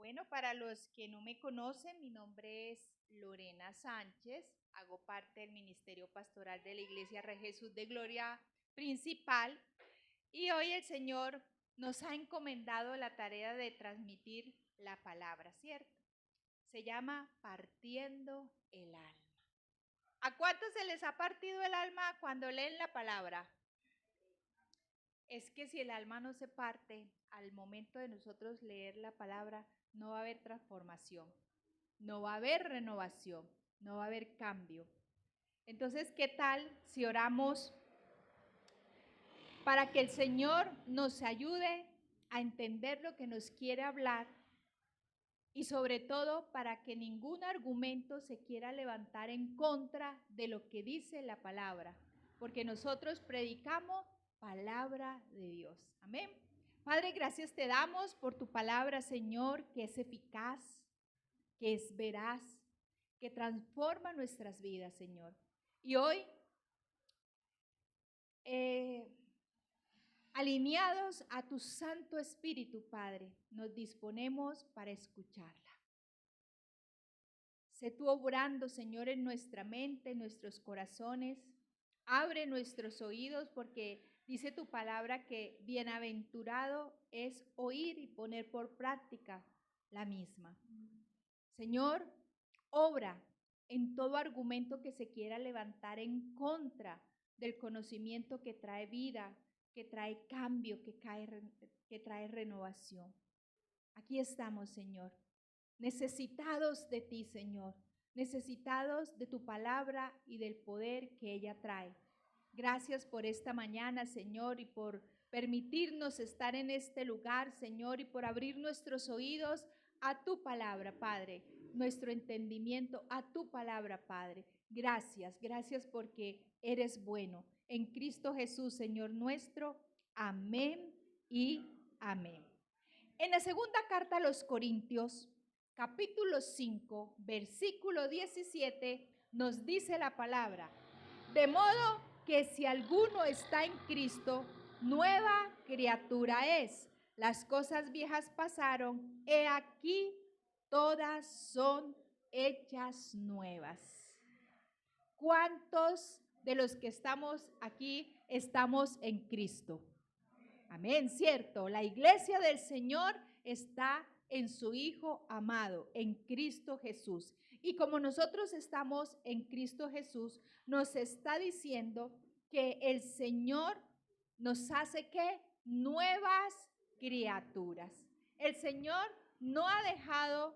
Bueno, para los que no me conocen, mi nombre es Lorena Sánchez, hago parte del Ministerio Pastoral de la Iglesia Rey Jesús de Gloria Principal y hoy el Señor nos ha encomendado la tarea de transmitir la palabra, ¿cierto? Se llama Partiendo el alma. ¿A cuántos se les ha partido el alma cuando leen la palabra? Es que si el alma no se parte, al momento de nosotros leer la palabra, no va a haber transformación, no va a haber renovación, no va a haber cambio. Entonces, ¿qué tal si oramos para que el Señor nos ayude a entender lo que nos quiere hablar y sobre todo para que ningún argumento se quiera levantar en contra de lo que dice la palabra? Porque nosotros predicamos palabra de Dios. Amén. Padre, gracias te damos por tu palabra, Señor, que es eficaz, que es veraz, que transforma nuestras vidas, Señor. Y hoy, alineados a tu Santo Espíritu, Padre, nos disponemos para escucharla. Sé tú obrando, Señor, en nuestra mente, en nuestros corazones. Abre nuestros oídos porque dice tu palabra que bienaventurado es oír y poner por práctica la misma. Señor, obra en todo argumento que se quiera levantar en contra del conocimiento que trae vida, que trae cambio, que trae renovación. Aquí estamos, Señor, necesitados de ti, Señor, necesitados de tu palabra y del poder que ella trae. Gracias por esta mañana, Señor, y por permitirnos estar en este lugar, Señor, y por abrir nuestros oídos a tu palabra, Padre, nuestro entendimiento a tu palabra, Padre. Gracias, gracias porque eres bueno. En Cristo Jesús, Señor nuestro. Amén y amén. En la segunda carta a los Corintios, capítulo 5, versículo 17, nos dice la palabra: de modo que si alguno está en Cristo, nueva criatura es. Las cosas viejas pasaron, he aquí, todas son hechas nuevas. ¿Cuántos de los que estamos aquí estamos en Cristo? Amén, cierto. La iglesia del Señor está en su Hijo amado, en Cristo Jesús. Y como nosotros estamos en Cristo Jesús, nos está diciendo que el Señor nos hace ¿qué? Nuevas criaturas. El Señor no ha dejado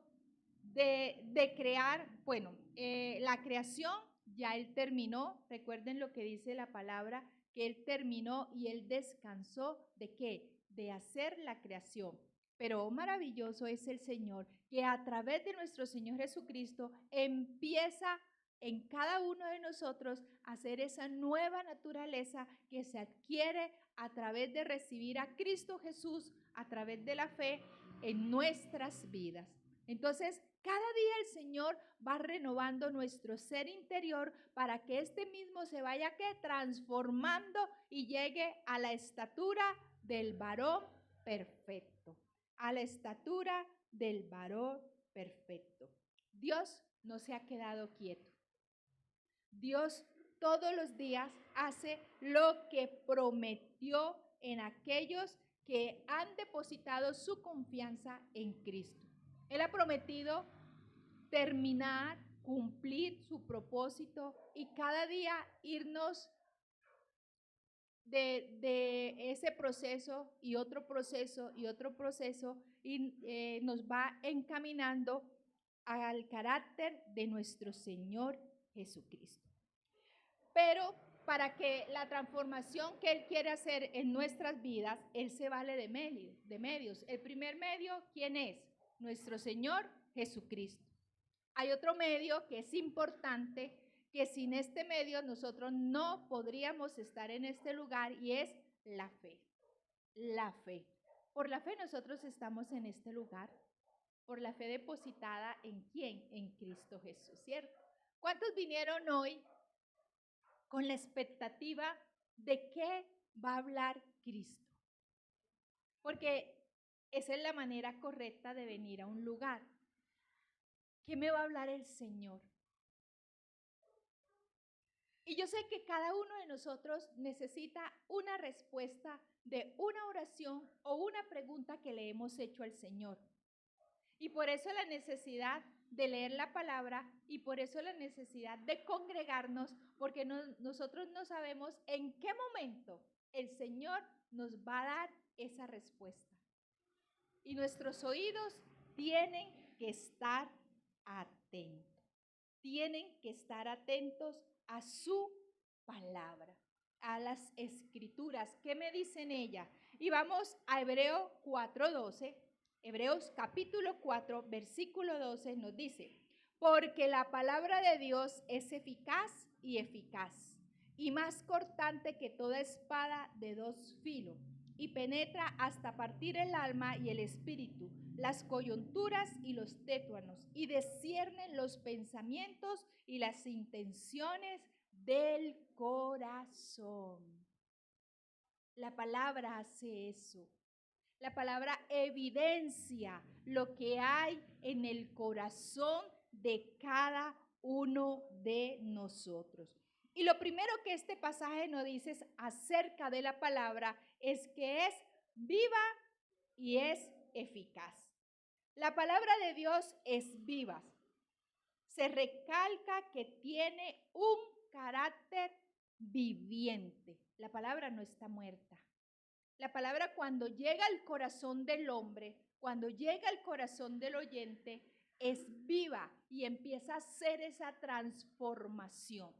de crear, bueno, la creación ya Él terminó. Recuerden lo que dice la palabra, que Él terminó y Él descansó ¿de qué? De hacer la creación. Pero maravilloso es el Señor, que a través de nuestro Señor Jesucristo empieza en cada uno de nosotros a hacer esa nueva naturaleza que se adquiere a través de recibir a Cristo Jesús, a través de la fe en nuestras vidas. Entonces, cada día el Señor va renovando nuestro ser interior para que este mismo se vaya transformando y llegue a la estatura del varón perfecto. A la estatura del varón perfecto. Dios no se ha quedado quieto. Dios todos los días hace lo que prometió en aquellos que han depositado su confianza en Cristo. Él ha prometido terminar, cumplir su propósito y cada día irnos de ese proceso y otro proceso y otro proceso y nos va encaminando al carácter de nuestro Señor Jesucristo. Pero para que la transformación que Él quiere hacer en nuestras vidas, Él se vale de medios. El primer medio, ¿quién es? Nuestro Señor Jesucristo. Hay otro medio que es importante, que sin este medio nosotros no podríamos estar en este lugar, y es la fe. La fe. Por la fe nosotros estamos en este lugar. Por la fe depositada en ¿quién? En Cristo Jesús, ¿cierto? ¿Cuántos vinieron hoy con la expectativa de qué va a hablar Cristo? Porque Esa es la manera correcta de venir a un lugar. ¿Qué me va a hablar el Señor? Y yo sé que cada uno de nosotros necesita una respuesta de una oración o una pregunta que le hemos hecho al Señor. Y por eso la necesidad de leer la palabra y por eso la necesidad de congregarnos, porque nosotros no sabemos en qué momento el Señor nos va a dar esa respuesta. Y nuestros oídos tienen que estar atentos. Tienen que estar atentos a su palabra, a las escrituras. ¿Qué me dicen ella? Y vamos a Hebreos 4:12. Hebreos capítulo 4, versículo 12 nos dice, porque la palabra de Dios es eficaz y más cortante que toda espada de dos filos, y penetra hasta partir el alma y el espíritu, las coyunturas y los tétuanos, y discierne los pensamientos y las intenciones del corazón. La palabra hace eso. La palabra evidencia lo que hay en el corazón de cada uno de nosotros. Y lo primero que este pasaje nos dice acerca de la palabra es que es viva y es eficaz. La palabra de Dios es viva. Se recalca que tiene un carácter viviente. La palabra no está muerta. La palabra cuando llega al corazón del hombre, cuando llega al corazón del oyente, es viva y empieza a hacer esa transformación.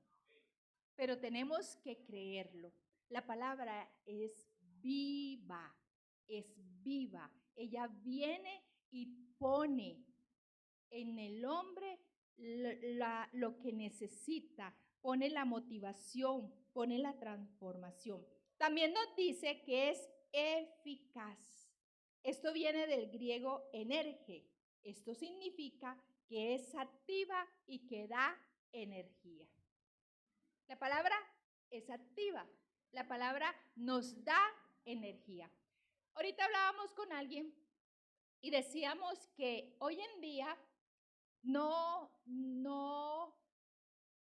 Pero tenemos que creerlo. La palabra es viva, es viva. Ella viene y pone en el hombre lo que necesita, pone la motivación, pone la transformación. También nos dice que es eficaz. Esto viene del griego energe. Esto significa que es activa y que da energía. La palabra es activa. La palabra nos da energía. Ahorita hablábamos con alguien y decíamos que hoy en día no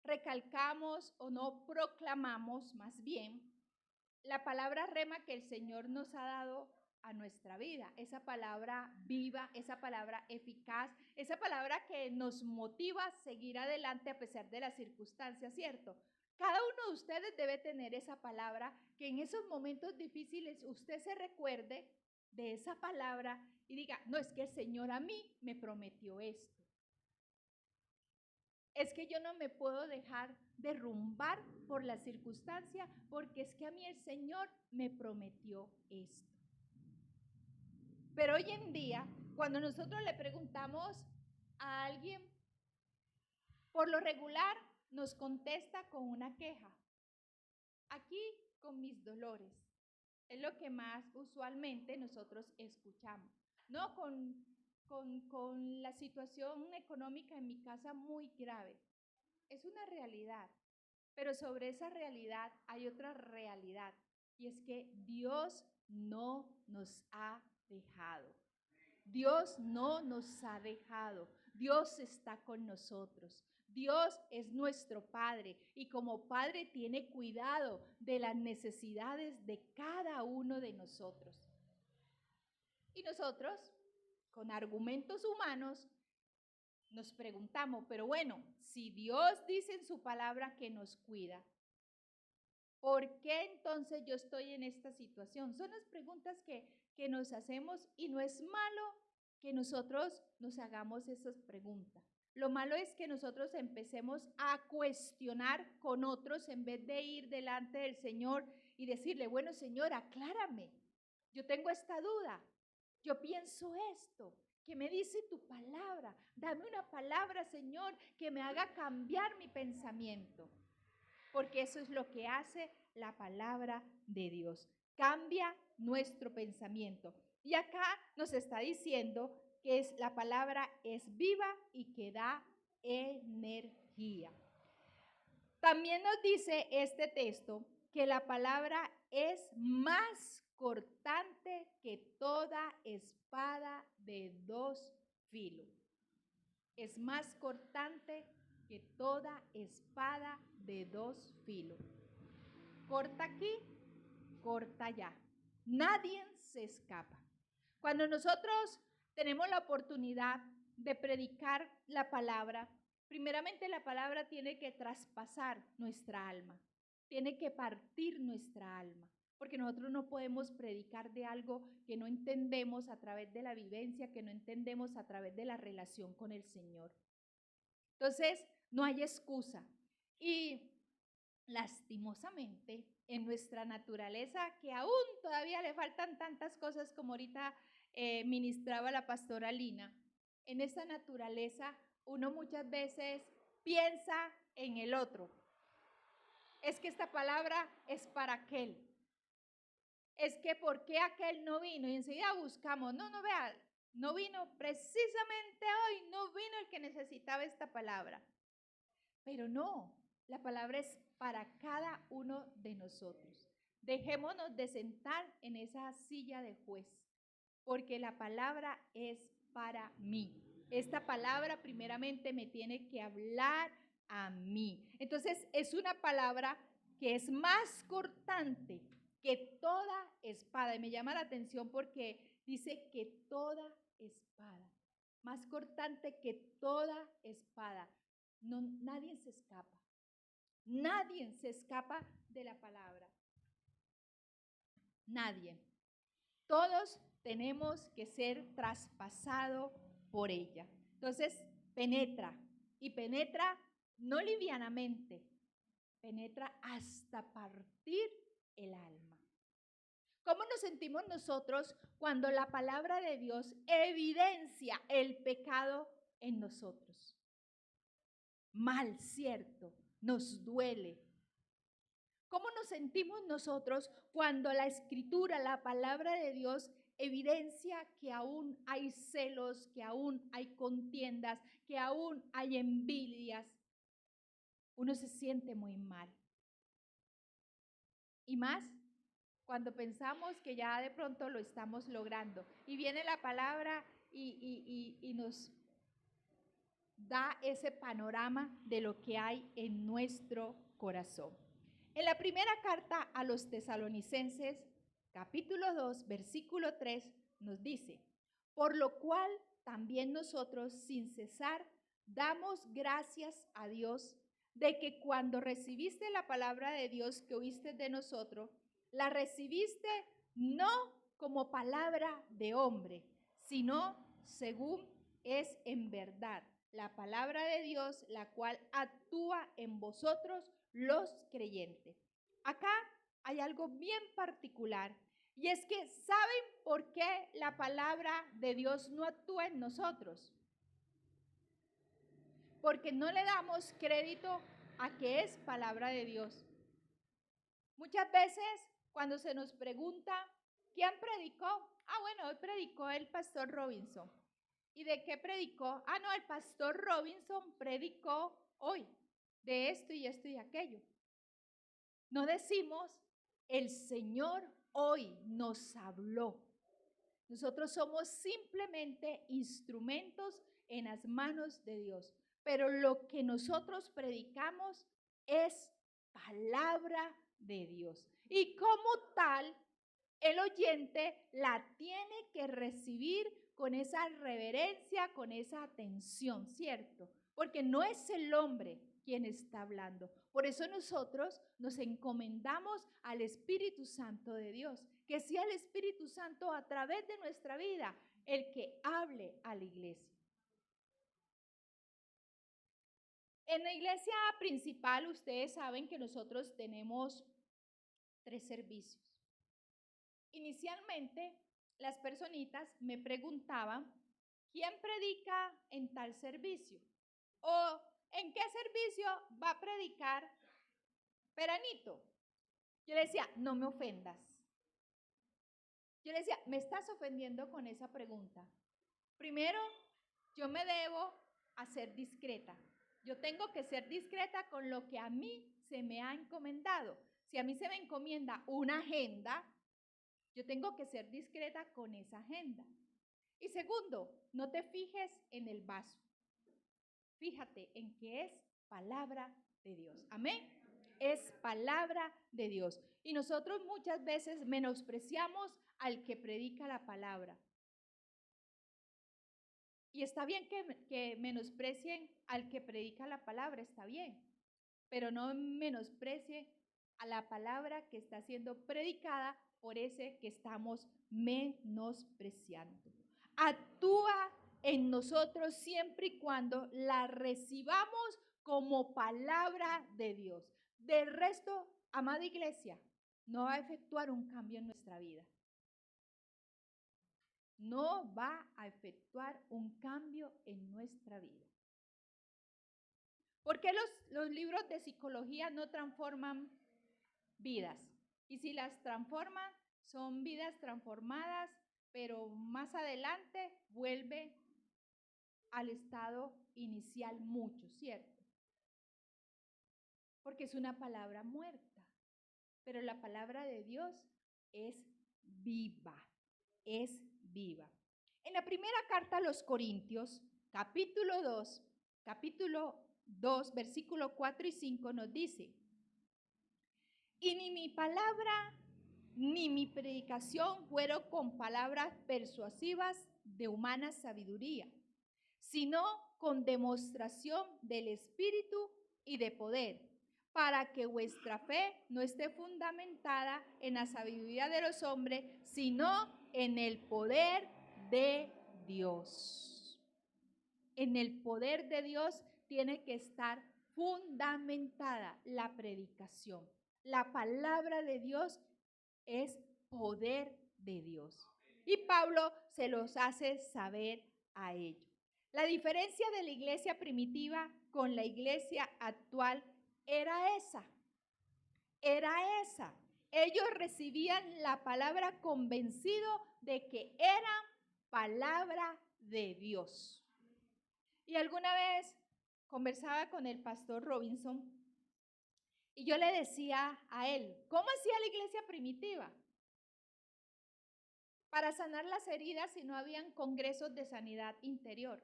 recalcamos o no proclamamos, más bien, la palabra rema que el Señor nos ha dado a nuestra vida, esa palabra viva, esa palabra eficaz, esa palabra que nos motiva a seguir adelante a pesar de las circunstancias, ¿cierto? Cada uno de ustedes debe tener esa palabra, que en esos momentos difíciles usted se recuerde de esa palabra y diga, no, es que el Señor a mí me prometió esto. Es que yo no me puedo dejar derrumbar por la circunstancia, porque es que a mí el Señor me prometió esto. Pero hoy en día, cuando nosotros le preguntamos a alguien, por lo regular nos contesta con una queja. Aquí con mis dolores. Es lo que más usualmente nosotros escuchamos. No con la situación económica en mi casa muy grave. Es una realidad. Pero sobre esa realidad hay otra realidad. Y es que Dios no nos ha dejado. Dios no nos ha dejado. Dios está con nosotros. Dios es nuestro Padre y como Padre tiene cuidado de las necesidades de cada uno de nosotros. Y nosotros, con argumentos humanos, nos preguntamos, pero bueno, si Dios dice en su palabra que nos cuida, ¿por qué entonces yo estoy en esta situación? Son las preguntas que nos hacemos y no es malo que nosotros nos hagamos esas preguntas. Lo malo es que nosotros empecemos a cuestionar con otros en vez de ir delante del Señor y decirle, bueno, Señor, aclárame. Yo tengo esta duda. Yo pienso esto. ¿Qué me dice tu palabra? Dame una palabra, Señor, que me haga cambiar mi pensamiento. Porque eso es lo que hace la palabra de Dios. Cambia nuestro pensamiento. Y acá nos está diciendo que la palabra es viva y que da energía. También nos dice este texto que la palabra es más cortante que toda espada de dos filos. Es más cortante que toda espada de dos filos. Corta aquí, corta allá. Nadie se escapa. Cuando nosotros tenemos la oportunidad de predicar la palabra, primeramente la palabra tiene que traspasar nuestra alma, tiene que partir nuestra alma, porque nosotros no podemos predicar de algo que no entendemos a través de la vivencia, que no entendemos a través de la relación con el Señor. Entonces, no hay excusa. Y lastimosamente, en nuestra naturaleza, que aún todavía le faltan tantas cosas como ahorita ministraba la pastora Lina, en esa naturaleza uno muchas veces piensa en el otro. Es que esta palabra es para aquel. Es que ¿por qué aquel no vino? Y enseguida buscamos, no vea, no vino precisamente hoy, no vino el que necesitaba esta palabra. Pero no, la palabra es para cada uno de nosotros. Dejémonos de sentar en esa silla de juez, porque la palabra es para mí. Esta palabra primeramente me tiene que hablar a mí. Entonces es una palabra que es más cortante que toda espada. Y me llama la atención porque dice que toda espada, más cortante que toda espada. No, nadie se escapa. Nadie se escapa de la palabra. Nadie. Todos tenemos que ser traspasados por ella. Entonces, penetra. Y penetra no livianamente, penetra hasta partir el alma. ¿Cómo nos sentimos nosotros cuando la palabra de Dios evidencia el pecado en nosotros? Mal, cierto, nos duele. ¿Cómo nos sentimos nosotros cuando la escritura, la palabra de Dios, evidencia que aún hay celos, que aún hay contiendas, que aún hay envidias? Uno se siente muy mal. Y más cuando pensamos que ya de pronto lo estamos logrando. Y viene la palabra y nos da ese panorama de lo que hay en nuestro corazón. En la primera carta a los Tesalonicenses, capítulo 2, versículo 3, nos dice: por lo cual también nosotros sin cesar damos gracias a Dios de que cuando recibiste la palabra de Dios que oíste de nosotros, la recibiste no como palabra de hombre, sino según es en verdad la palabra de Dios, la cual actúa en vosotros los creyentes. Acá hay algo bien particular, y es que ¿saben por qué la palabra de Dios no actúa en nosotros? Porque no le damos crédito a que es palabra de Dios. Muchas veces cuando se nos pregunta, ¿quién predicó? Bueno, hoy predicó el pastor Robinson. ¿Y de qué predicó? No, el pastor Robinson predicó hoy de esto y esto y aquello. No decimos, el Señor hoy nos habló. Nosotros somos simplemente instrumentos en las manos de Dios. Pero lo que nosotros predicamos es palabra de Dios. Y como tal, el oyente la tiene que recibir con esa reverencia, con esa atención, ¿cierto? Porque no es el hombre quien está hablando. Por eso nosotros nos encomendamos al Espíritu Santo de Dios, que sea el Espíritu Santo a través de nuestra vida el que hable a la iglesia. En la iglesia principal, ustedes saben que nosotros tenemos 3 servicios. Inicialmente, las personitas me preguntaban, ¿quién predica en tal servicio? ¿O en qué servicio va a predicar Peranito? Yo le decía, no me ofendas. Yo le decía, me estás ofendiendo con esa pregunta. Primero, yo me debo a ser discreta. Yo tengo que ser discreta con lo que a mí se me ha encomendado. Si a mí se me encomienda una agenda, yo tengo que ser discreta con esa agenda. Y segundo, no te fijes en el vaso. Fíjate en que es palabra de Dios. Amén. Es palabra de Dios. Y nosotros muchas veces menospreciamos al que predica la palabra. Y está bien que menosprecien al que predica la palabra, está bien. Pero no menosprecien a la palabra que está siendo predicada por ese que estamos menospreciando. Actúa en nosotros siempre y cuando la recibamos como palabra de Dios. Del resto, amada iglesia, no va a efectuar un cambio en nuestra vida. No va a efectuar un cambio en nuestra vida. ¿Por qué los libros de psicología no transforman vidas? Y si las transforman, son vidas transformadas, pero más adelante vuelve al estado inicial mucho, ¿cierto? Porque es una palabra muerta, pero la palabra de Dios es viva, es viva. En la primera carta a los Corintios, capítulo 2, versículo 4 y 5 nos dice: y ni mi palabra ni mi predicación fueron con palabras persuasivas de humana sabiduría, sino con demostración del Espíritu y de poder, para que vuestra fe no esté fundamentada en la sabiduría de los hombres, sino en el poder de Dios. En el poder de Dios tiene que estar fundamentada la predicación. La palabra de Dios es poder de Dios. Y Pablo se los hace saber a ellos. La diferencia de la iglesia primitiva con la iglesia actual era esa. Era esa. Ellos recibían la palabra convencidos de que era palabra de Dios. Y alguna vez conversaba con el pastor Robinson y yo le decía a él, ¿cómo hacía la iglesia primitiva para sanar las heridas si no habían congresos de sanidad interior?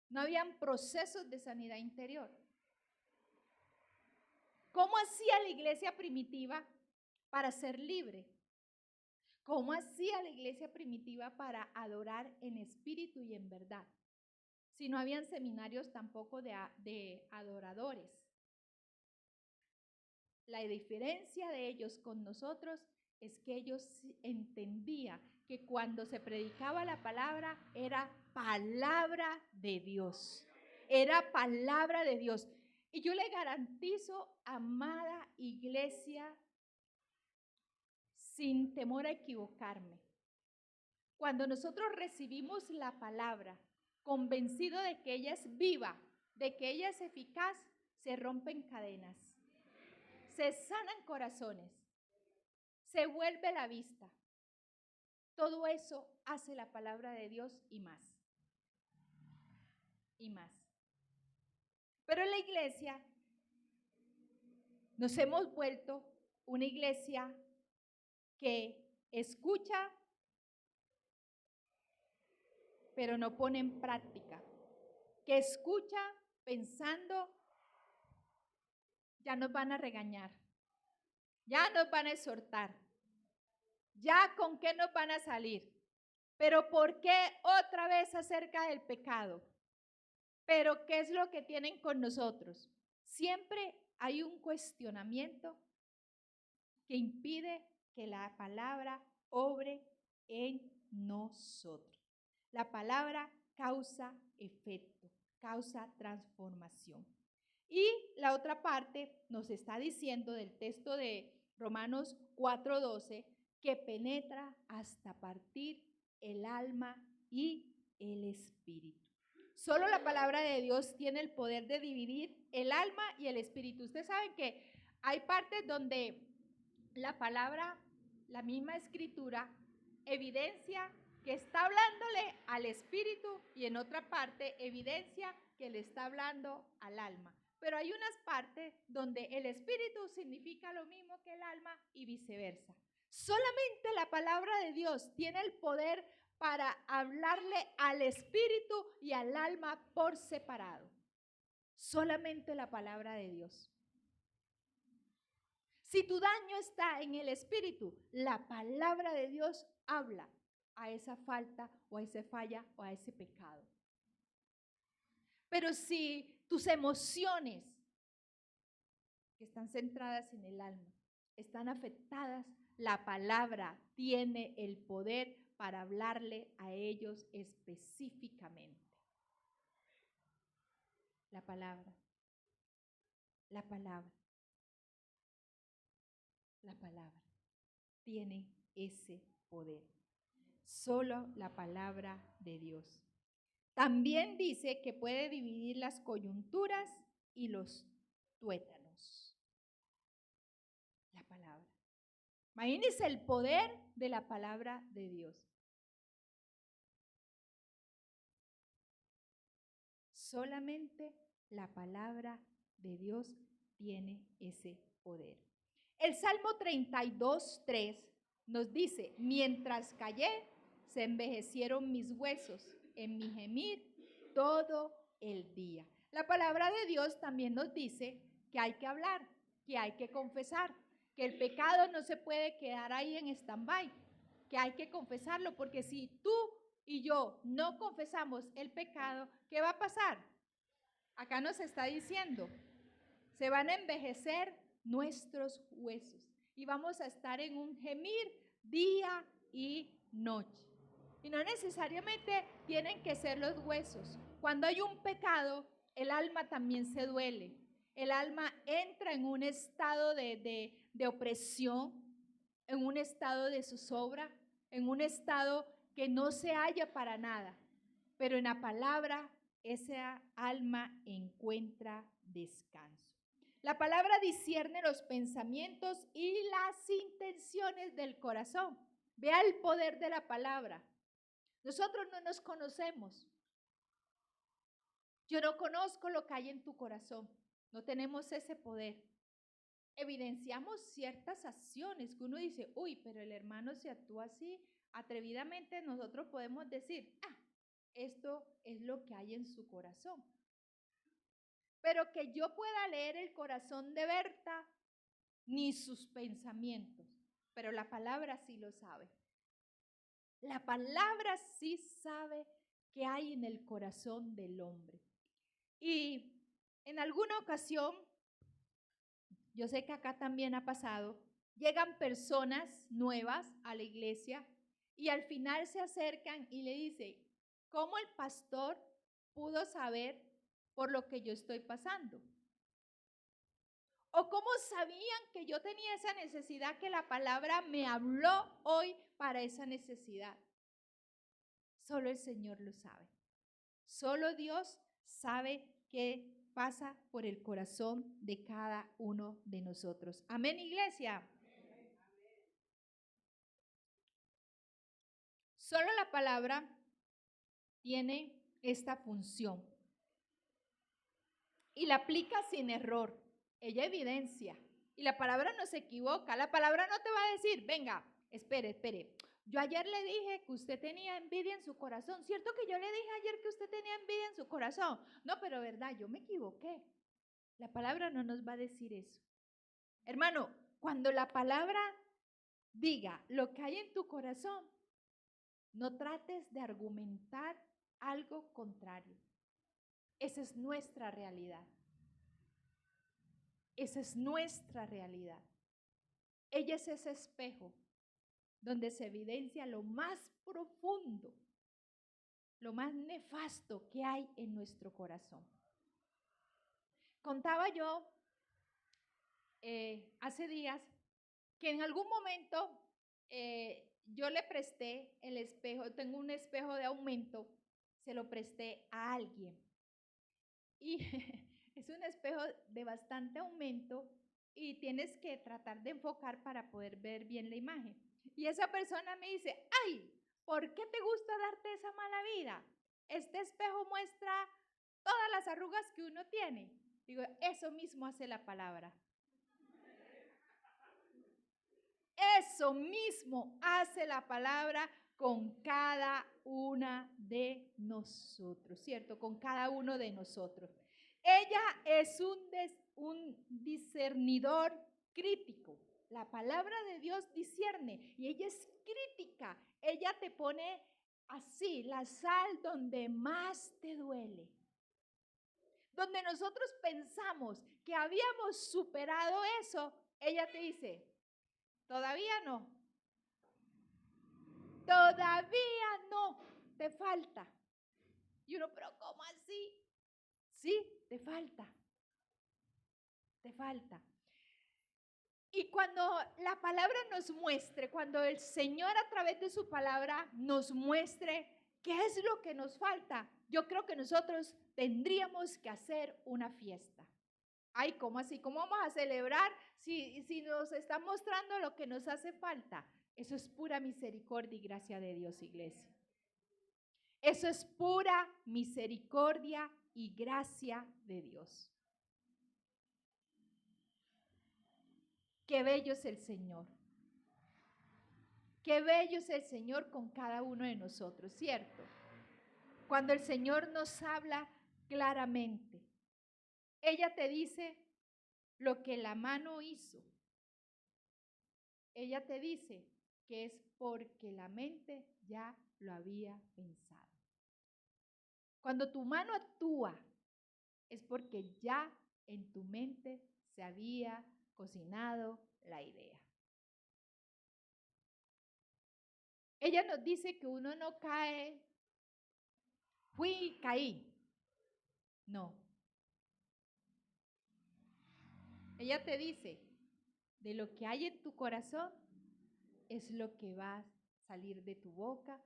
No habían procesos de sanidad interior. ¿Cómo hacía la iglesia primitiva para ser libre? ¿Cómo hacía la iglesia primitiva para adorar en espíritu y en verdad? Si no habían seminarios tampoco de adoradores. La diferencia de ellos con nosotros es que ellos entendían que cuando se predicaba la palabra era palabra de Dios. Era palabra de Dios. Y yo le garantizo, amada iglesia, sin temor a equivocarme, cuando nosotros recibimos la palabra, convencido de que ella es viva, de que ella es eficaz, se rompen cadenas, se sanan corazones, se vuelve la vista. Todo eso hace la palabra de Dios y más. Y más. Pero en la iglesia nos hemos vuelto una iglesia que escucha, pero no pone en práctica. Que escucha pensando, ya nos van a regañar, ya nos van a exhortar, ya con qué nos van a salir. Pero ¿por qué otra vez acerca del pecado? Pero ¿qué es lo que tienen con nosotros? Siempre hay un cuestionamiento que impide que la palabra obre en nosotros. La palabra causa efecto, causa transformación. Y la otra parte nos está diciendo del texto de Romanos 4:12 que penetra hasta partir el alma y el espíritu. Solo la palabra de Dios tiene el poder de dividir el alma y el espíritu. Ustedes saben que hay partes donde la palabra, la misma escritura, evidencia que está hablándole al espíritu y en otra parte evidencia que le está hablando al alma. pero hay unas partes donde el espíritu significa lo mismo que el alma y viceversa. Solamente la palabra de Dios tiene el poder para hablarle al espíritu y al alma por separado. Solamente la palabra de Dios. Si tu daño está en el espíritu, la palabra de Dios habla a esa falta o a esa falla o a ese pecado. Pero si tus emociones que están centradas en el alma están afectadas, la palabra tiene el poder para hablarle a ellos específicamente. La palabra, la palabra, la palabra tiene ese poder. Solo la palabra de Dios. También dice que puede dividir las coyunturas y los tuétanos. La palabra. Imagínense el poder de la palabra de Dios. Solamente la palabra de Dios tiene ese poder. El Salmo 32:3 nos dice, mientras callé, se envejecieron mis huesos en mi gemir todo el día. La palabra de Dios también nos dice que hay que hablar, que hay que confesar, que el pecado no se puede quedar ahí en stand-by, que hay que confesarlo, porque si tú y yo no confesamos el pecado, ¿qué va a pasar? Acá nos está diciendo, se van a envejecer nuestros huesos y vamos a estar en un gemir día y noche. Y no necesariamente tienen que ser los huesos. Cuando hay un pecado, el alma también se duele. El alma entra en un estado de opresión, en un estado de zozobra, en un estado que no se halla para nada. Pero en la palabra, esa alma encuentra descanso. La palabra discierne los pensamientos y las intenciones del corazón. Vea el poder de la palabra. Nosotros no nos conocemos. Yo no conozco lo que hay en tu corazón. No tenemos ese poder. Evidenciamos ciertas acciones que uno dice, uy, pero el hermano se actúa así. Atrevidamente nosotros podemos decir, esto es lo que hay en su corazón. Pero que yo pueda leer el corazón de Berta, ni sus pensamientos. Pero la palabra sí lo sabe. La palabra sí sabe qué hay en el corazón del hombre. Y en alguna ocasión, yo sé que acá también ha pasado, llegan personas nuevas a la iglesia y al final se acercan y le dicen, ¿cómo el pastor pudo saber por lo que yo estoy pasando? ¿O cómo sabían que yo tenía esa necesidad, que la palabra me habló hoy para esa necesidad? Solo el Señor lo sabe. Solo Dios sabe qué pasa por el corazón de cada uno de nosotros. Amén, iglesia. Solo la palabra tiene esta función y la aplica sin error. Ella evidencia y la palabra no se equivoca. La palabra no te va a decir, venga, espere. Yo ayer le dije que usted tenía envidia en su corazón. ¿Cierto que yo le dije ayer que usted tenía envidia en su corazón? No, pero verdad, yo me equivoqué. La palabra no nos va a decir eso. Hermano, cuando la palabra diga lo que hay en tu corazón, no trates de argumentar algo contrario. Esa es nuestra realidad. Esa es nuestra realidad. Ella es ese espejo donde se evidencia lo más profundo, lo más nefasto que hay en nuestro corazón. Contaba yo hace días que en algún momento yo le presté el espejo, tengo un espejo de aumento, se lo presté a alguien. Y es un espejo de bastante aumento y tienes que tratar de enfocar para poder ver bien la imagen. Y esa persona me dice, ay, ¿por qué te gusta darte esa mala vida? Este espejo muestra todas las arrugas que uno tiene. Digo, eso mismo hace la palabra. Eso mismo hace la palabra con cada una de nosotros, ¿cierto? Con cada uno de nosotros. Ella es un discernidor crítico. La palabra de Dios discierne y ella es crítica. Ella te pone así la sal donde más te duele. Donde nosotros pensamos que habíamos superado eso, ella te dice, todavía no. Todavía no, te falta. Y uno, pero ¿cómo así? Sí, te falta. Te falta. Y cuando la palabra nos muestre, cuando el Señor a través de su palabra nos muestre qué es lo que nos falta, yo creo que nosotros tendríamos que hacer una fiesta. Ay, ¿cómo así? ¿Cómo vamos a celebrar si nos está mostrando lo que nos hace falta? Eso es pura misericordia y gracia de Dios, iglesia. Eso es pura misericordia y gracia de Dios. Qué bello es el Señor. Qué bello es el Señor con cada uno de nosotros, ¿cierto? Cuando el Señor nos habla claramente, ella te dice lo que la mano hizo. Ella te dice que es porque la mente ya lo había pensado. Cuando tu mano actúa, es porque ya en tu mente se había cocinado la idea. Ella nos dice que uno no cae, fui, caí. No. Ella te dice, de lo que hay en tu corazón es lo que va a salir de tu boca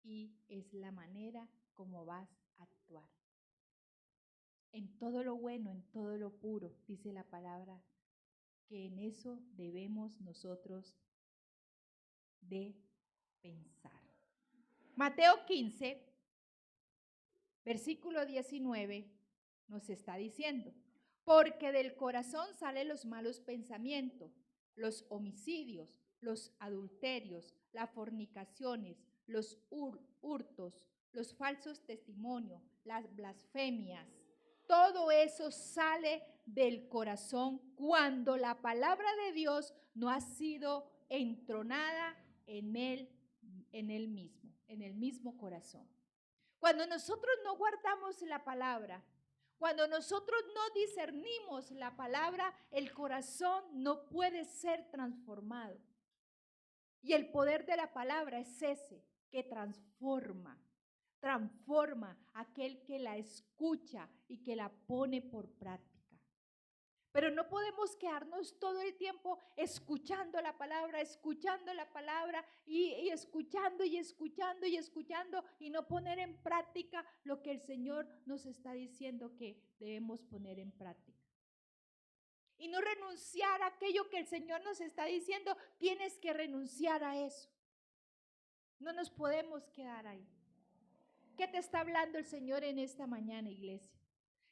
y es la manera como vas a actuar. En todo lo bueno, en todo lo puro, dice la palabra, que en eso debemos nosotros de pensar. Mateo 15, versículo 19, nos está diciendo, porque del corazón salen los malos pensamientos, los homicidios, los adulterios, las fornicaciones, los hurtos, los falsos testimonios, las blasfemias. Todo eso sale del corazón cuando la palabra de Dios no ha sido entronada en el mismo corazón. Cuando nosotros no guardamos la palabra, cuando nosotros no discernimos la palabra, el corazón no puede ser transformado. Y el poder de la palabra es ese que transforma a aquel que la escucha y que la pone por práctica. Pero no podemos quedarnos todo el tiempo escuchando la palabra y escuchando y no poner en práctica lo que el Señor nos está diciendo que debemos poner en práctica. Y no renunciar a aquello que el Señor nos está diciendo, tienes que renunciar a eso. No nos podemos quedar ahí. ¿Qué te está hablando el Señor en esta mañana, iglesia?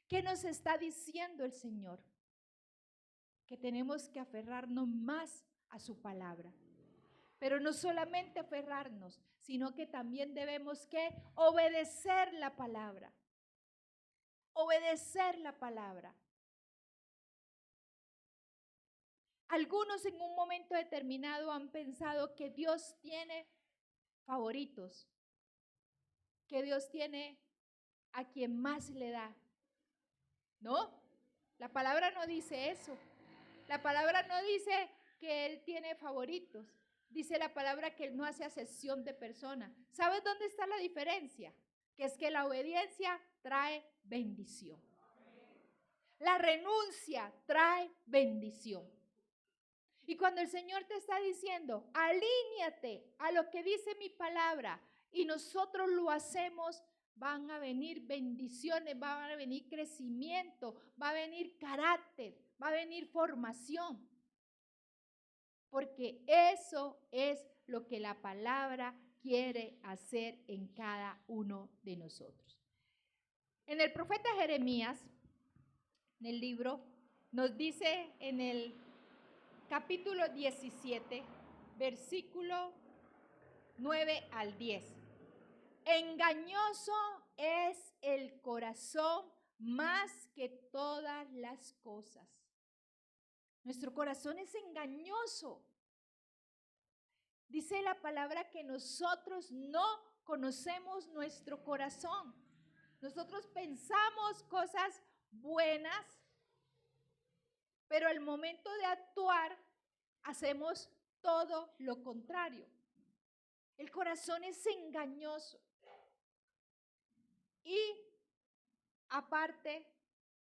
¿Qué nos está diciendo el Señor? Que tenemos que aferrarnos más a su palabra. Pero no solamente aferrarnos, sino que también debemos que obedecer la palabra. Obedecer la palabra. Algunos en un momento determinado han pensado que Dios tiene favoritos, que Dios tiene a quien más le da. ¿No? La palabra no dice eso. La palabra no dice que Él tiene favoritos. Dice la palabra que Él no hace acepción de personas. ¿Sabes dónde está la diferencia? Que es que la obediencia trae bendición. La renuncia trae bendición. Y cuando el Señor te está diciendo, alíñate a lo que dice mi palabra, y nosotros lo hacemos, van a venir bendiciones, va a venir crecimiento, va a venir carácter, va a venir formación. Porque eso es lo que la palabra quiere hacer en cada uno de nosotros. En el profeta Jeremías en el libro, nos dice en el capítulo 17, versículo 9 al 10. Engañoso es el corazón más que todas las cosas. Nuestro corazón es engañoso. Dice la palabra que nosotros no conocemos nuestro corazón. Nosotros pensamos cosas buenas, pero al momento de actuar hacemos todo lo contrario. El corazón es engañoso. Y aparte,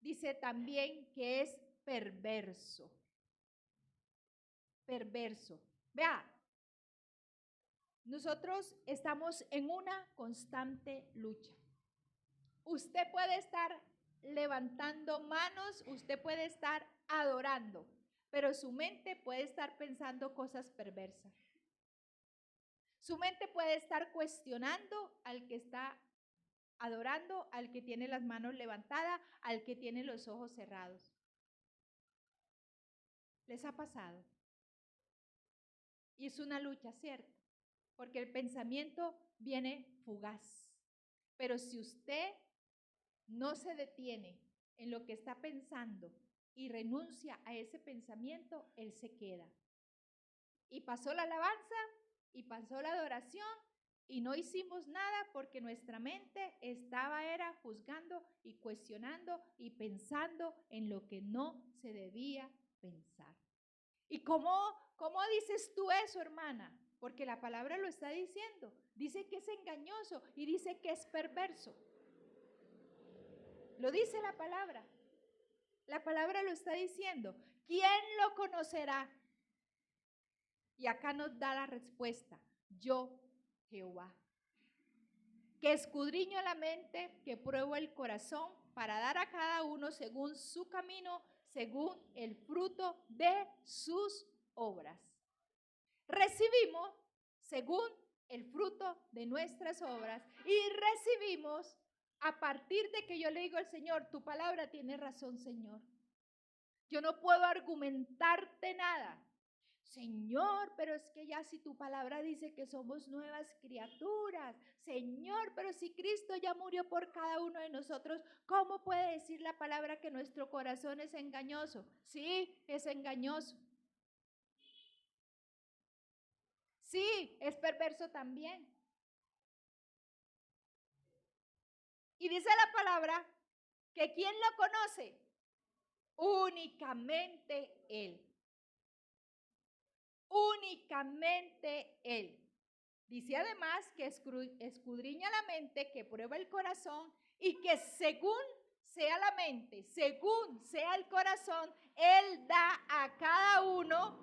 dice también que es perverso. Perverso. Vea, nosotros estamos en una constante lucha. Usted puede estar levantando manos, usted puede estar adorando, pero su mente puede estar pensando cosas perversas. Su mente puede estar cuestionando al que está adorando, al que tiene las manos levantadas, al que tiene los ojos cerrados. ¿Les ha pasado? Y es una lucha, ¿cierto? Porque el pensamiento viene fugaz. Pero si usted no se detiene en lo que está pensando y renuncia a ese pensamiento, él se queda. Y pasó la alabanza y pasó la adoración y no hicimos nada porque nuestra mente era juzgando y cuestionando y pensando en lo que no se debía pensar. ¿Y cómo dices tú eso, hermana? Porque la palabra lo está diciendo. Dice que es engañoso y dice que es perverso. Lo dice la palabra. La palabra lo está diciendo. ¿Quién lo conocerá? Y acá nos da la respuesta. Yo, Jehová, que escudriño la mente, que pruebo el corazón, para dar a cada uno según su camino, según el fruto de sus obras. Recibimos según el fruto de nuestras obras y recibimos a partir de que yo le digo al Señor, tu palabra tiene razón, Señor. Yo no puedo argumentarte nada. Señor, pero es que ya si tu palabra dice que somos nuevas criaturas, Señor, pero si Cristo ya murió por cada uno de nosotros, ¿cómo puede decir la palabra que nuestro corazón es engañoso? Sí, es engañoso. Sí, es perverso también. Y dice la palabra que ¿quién lo conoce? Únicamente Él. Únicamente Él. Dice además que escudriña la mente, que prueba el corazón y que según sea la mente, según sea el corazón, Él da a cada uno,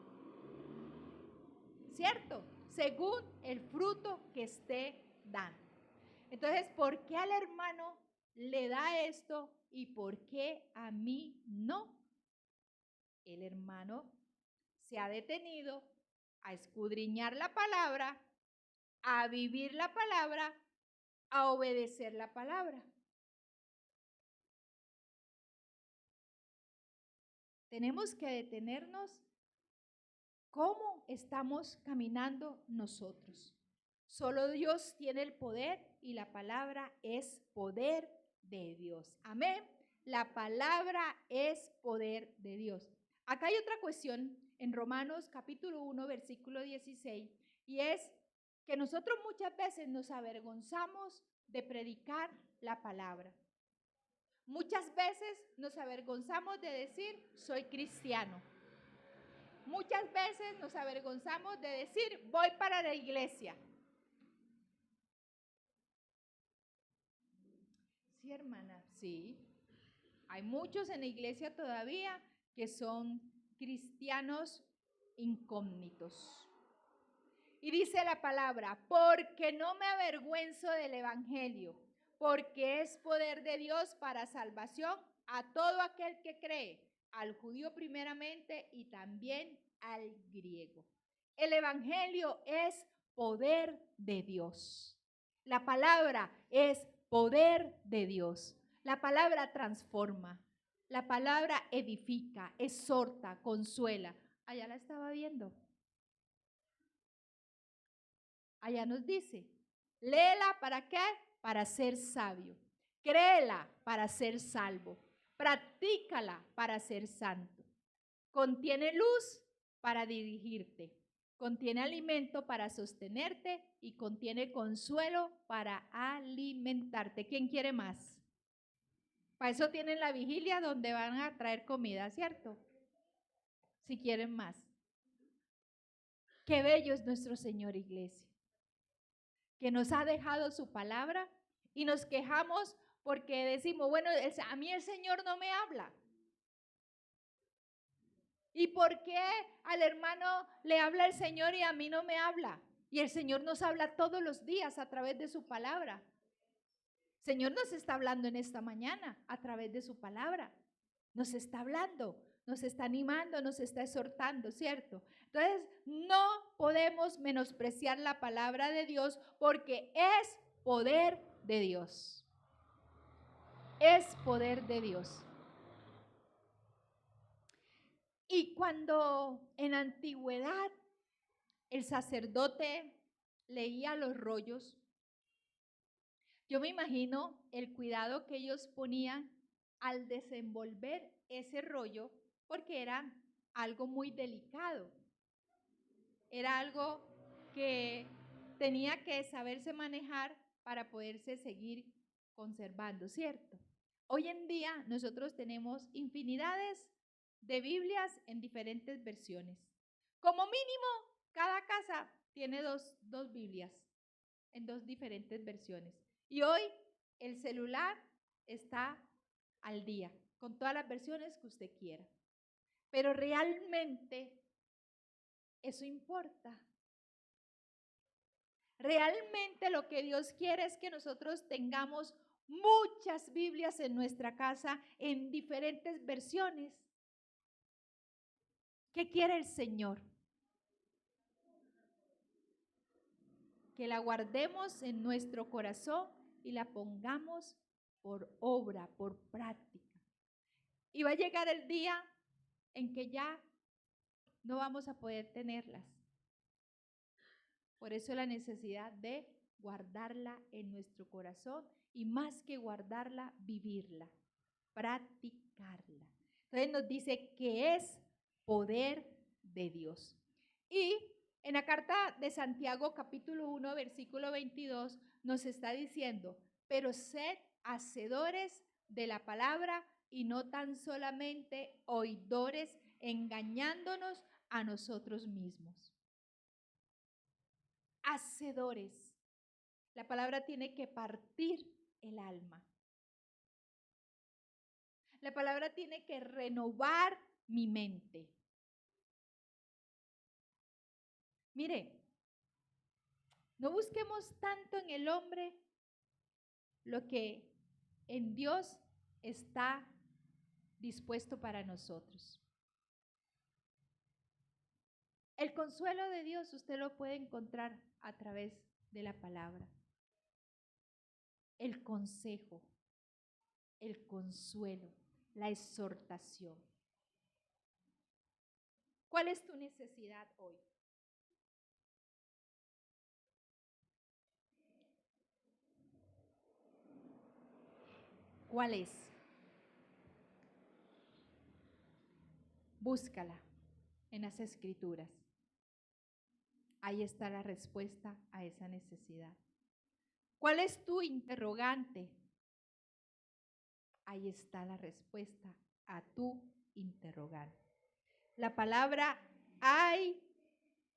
¿cierto? Según el fruto que esté dando. Entonces, ¿por qué al hermano le da esto y por qué a mí no? El hermano se ha detenido a escudriñar la palabra, a vivir la palabra, a obedecer la palabra. Tenemos que detenernos cómo estamos caminando nosotros. Solo Dios tiene el poder y la palabra es poder de Dios. Amén. La palabra es poder de Dios. Acá hay otra cuestión en Romanos capítulo 1, versículo 16, y es que nosotros muchas veces nos avergonzamos de predicar la palabra. Muchas veces nos avergonzamos de decir, soy cristiano. Muchas veces nos avergonzamos de decir, voy para la iglesia. Sí, hermana, sí. Hay muchos en la iglesia todavía que son cristianos incógnitos. Y dice la palabra, porque no me avergüenzo del evangelio, porque es poder de Dios para salvación a todo aquel que cree, al judío primeramente y también al griego. El evangelio es poder de Dios. La palabra es poder de Dios. La palabra transforma. La palabra edifica, exhorta, consuela. Allá la estaba viendo. Allá nos dice, léela ¿para qué? Para ser sabio. Créela para ser salvo. Practícala para ser santo. Contiene luz para dirigirte. Contiene alimento para sostenerte y contiene consuelo para alimentarte. ¿Quién quiere más? Para eso tienen la vigilia donde van a traer comida, ¿cierto? Si quieren más. Qué bello es nuestro Señor, iglesia, que nos ha dejado su palabra y nos quejamos porque decimos, bueno, a mí el Señor no me habla. ¿Y por qué al hermano le habla el Señor y a mí no me habla? Y el Señor nos habla todos los días a través de su palabra. El Señor nos está hablando en esta mañana a través de su palabra. Nos está hablando, nos está animando, nos está exhortando, ¿cierto? Entonces, no podemos menospreciar la palabra de Dios porque es poder de Dios. Es poder de Dios. Y cuando en la antigüedad el sacerdote leía los rollos, yo me imagino el cuidado que ellos ponían al desenvolver ese rollo, porque era algo muy delicado. Era algo que tenía que saberse manejar para poderse seguir conservando, ¿cierto? Hoy en día nosotros tenemos infinidades de Biblias en diferentes versiones. Como mínimo, cada casa tiene dos Biblias en dos diferentes versiones. Y hoy el celular está al día, con todas las versiones que usted quiera. Pero realmente eso importa. Realmente lo que Dios quiere es que nosotros tengamos muchas Biblias en nuestra casa en diferentes versiones. ¿Qué quiere el Señor? Que la guardemos en nuestro corazón y la pongamos por obra, por práctica. Y va a llegar el día en que ya no vamos a poder tenerlas. Por eso la necesidad de guardarla en nuestro corazón y más que guardarla, vivirla, practicarla. Entonces nos dice que es poder de Dios. Y en la carta de Santiago capítulo 1 versículo 22 nos está diciendo, pero sed hacedores de la palabra y no tan solamente oidores, engañándonos a nosotros mismos. Hacedores. La palabra tiene que partir el alma. La palabra tiene que renovar mi mente. Mire, no busquemos tanto en el hombre lo que en Dios está dispuesto para nosotros. El consuelo de Dios usted lo puede encontrar a través de la palabra. El consejo, el consuelo, la exhortación. ¿Cuál es tu necesidad hoy? ¿Cuál es? Búscala en las Escrituras. Ahí está la respuesta a esa necesidad. ¿Cuál es tu interrogante? Ahí está la respuesta a tu interrogante. La palabra hay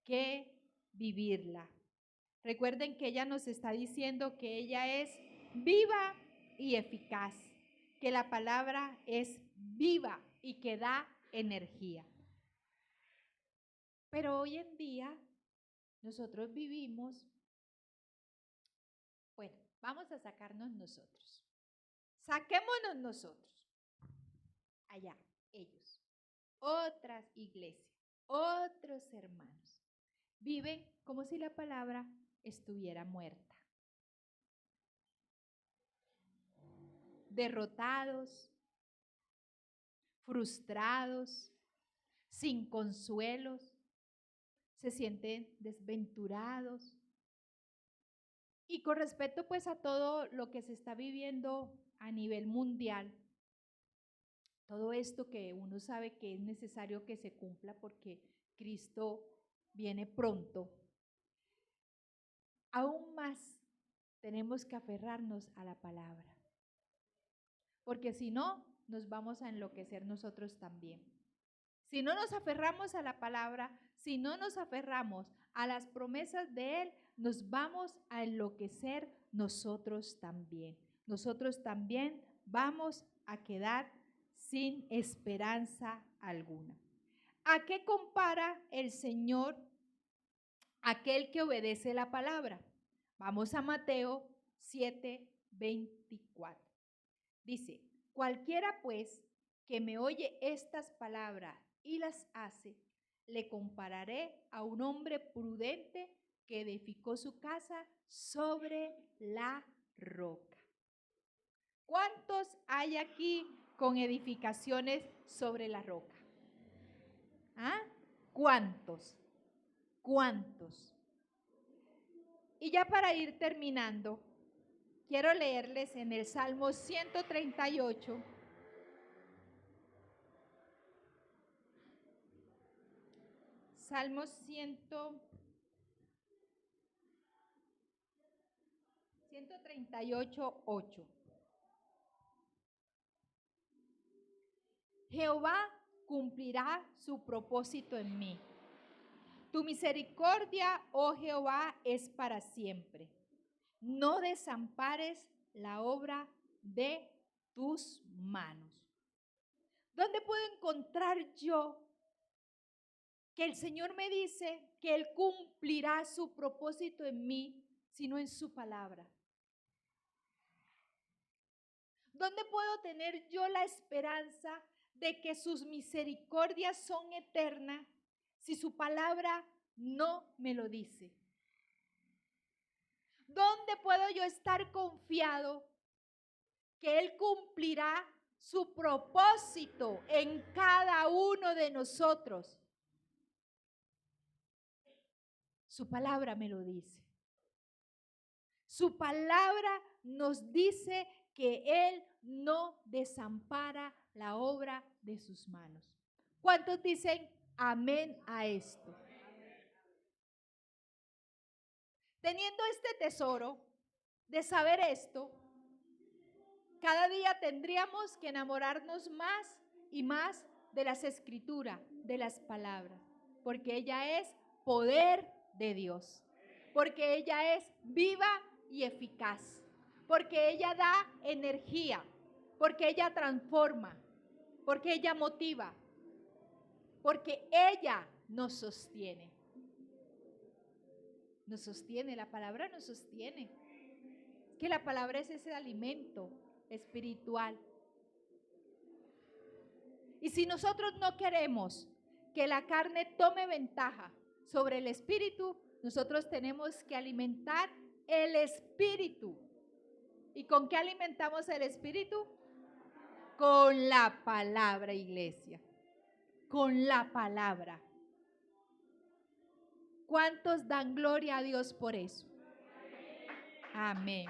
que vivirla. Recuerden que ella nos está diciendo que ella es viva y eficaz, que la palabra es viva y que da energía. Pero hoy en día nosotros vivimos, bueno, vamos a sacarnos nosotros. Saquémonos nosotros. Allá, ellos. Otras iglesias, otros hermanos. Viven como si la palabra estuviera muerta. Derrotados, frustrados, sin consuelos, se sienten desventurados. Y con respecto pues a todo lo que se está viviendo a nivel mundial, todo esto que uno sabe que es necesario que se cumpla porque Cristo viene pronto, aún más tenemos que aferrarnos a la palabra, porque si no, nos vamos a enloquecer nosotros también. Si no nos aferramos a la palabra, si no nos aferramos a las promesas de Él, nos vamos a enloquecer nosotros también. Nosotros también vamos a quedar sin esperanza alguna. ¿A qué compara el Señor aquel que obedece la palabra? Vamos a Mateo 7:24. Dice, cualquiera pues que me oye estas palabras y las hace, le compararé a un hombre prudente que edificó su casa sobre la roca. ¿Cuántos hay aquí con edificaciones sobre la roca? ¿Ah? ¿Cuántos? ¿Cuántos? Y ya para ir terminando, quiero leerles en el Salmo 138. Salmo 138:8. Jehová cumplirá su propósito en mí. Tu misericordia, oh Jehová, es para siempre. No desampares la obra de tus manos. ¿Dónde puedo encontrar yo que el Señor me dice que Él cumplirá su propósito en mí, sino en su palabra? ¿Dónde puedo tener yo la esperanza de que sus misericordias son eternas si su palabra no me lo dice? ¿Dónde puedo yo estar confiado que Él cumplirá su propósito en cada uno de nosotros? Su palabra me lo dice. Su palabra nos dice que Él no desampara la obra de sus manos. ¿Cuántos dicen amén a esto? Teniendo este tesoro de saber esto, cada día tendríamos que enamorarnos más y más de las escrituras, de las palabras, porque ella es poder de Dios, porque ella es viva y eficaz, porque ella da energía, porque ella transforma, porque ella motiva, porque ella nos sostiene. Nos sostiene, la palabra nos sostiene. Que la palabra es ese alimento espiritual. Y si nosotros no queremos que la carne tome ventaja sobre el espíritu, nosotros tenemos que alimentar el espíritu. ¿Y con qué alimentamos el espíritu? Con la palabra, iglesia. Con la palabra. ¿Cuántos dan gloria a Dios por eso? Amén.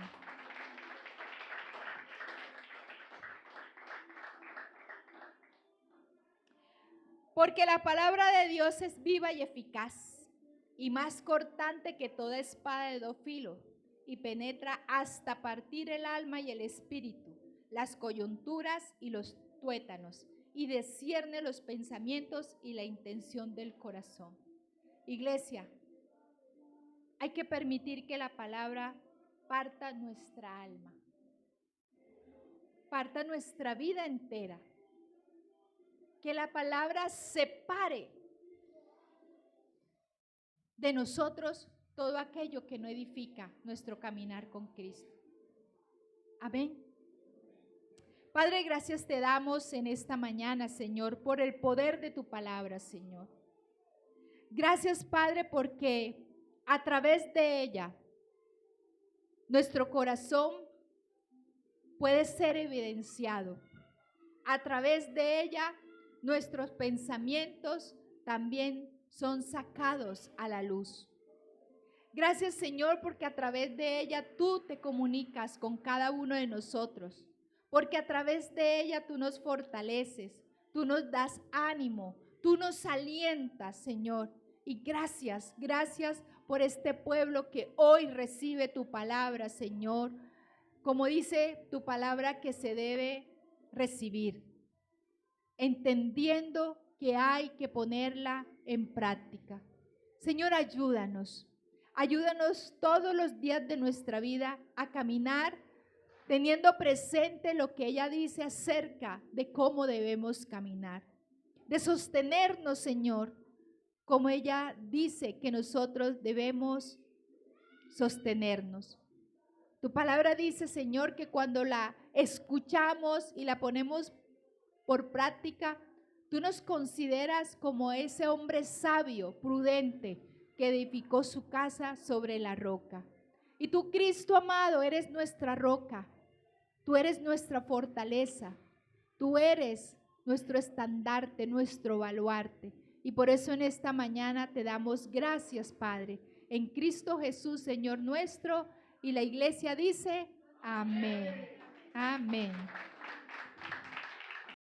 Porque la palabra de Dios es viva y eficaz y más cortante que toda espada de dos filos y penetra hasta partir el alma y el espíritu, las coyunturas y los tuétanos y discierne los pensamientos y la intención del corazón. Iglesia, hay que permitir que la palabra parta nuestra alma, parta nuestra vida entera. Que la palabra separe de nosotros todo aquello que no edifica nuestro caminar con Cristo. Amén. Padre, gracias te damos en esta mañana, Señor, por el poder de tu palabra, Señor. Gracias, Padre, porque a través de ella nuestro corazón puede ser evidenciado. A través de ella nuestros pensamientos también son sacados a la luz. Gracias, Señor, porque a través de ella tú te comunicas con cada uno de nosotros, porque a través de ella tú nos fortaleces, tú nos das ánimo, tú nos alientas, Señor. Y gracias, gracias por este pueblo que hoy recibe tu palabra, Señor, como dice tu palabra que se debe recibir, entendiendo que hay que ponerla en práctica. Señor, ayúdanos. Ayúdanos todos los días de nuestra vida a caminar teniendo presente lo que ella dice acerca de cómo debemos caminar, de sostenernos, Señor, como ella dice que nosotros debemos sostenernos. Tu palabra dice, Señor, que cuando la escuchamos y la ponemos por práctica, tú nos consideras como ese hombre sabio, prudente, que edificó su casa sobre la roca. Y tú, Cristo amado, eres nuestra roca, tú eres nuestra fortaleza, tú eres nuestro estandarte, nuestro baluarte. Y por eso en esta mañana te damos gracias, Padre, en Cristo Jesús, Señor nuestro. Y la iglesia dice, amén, amén.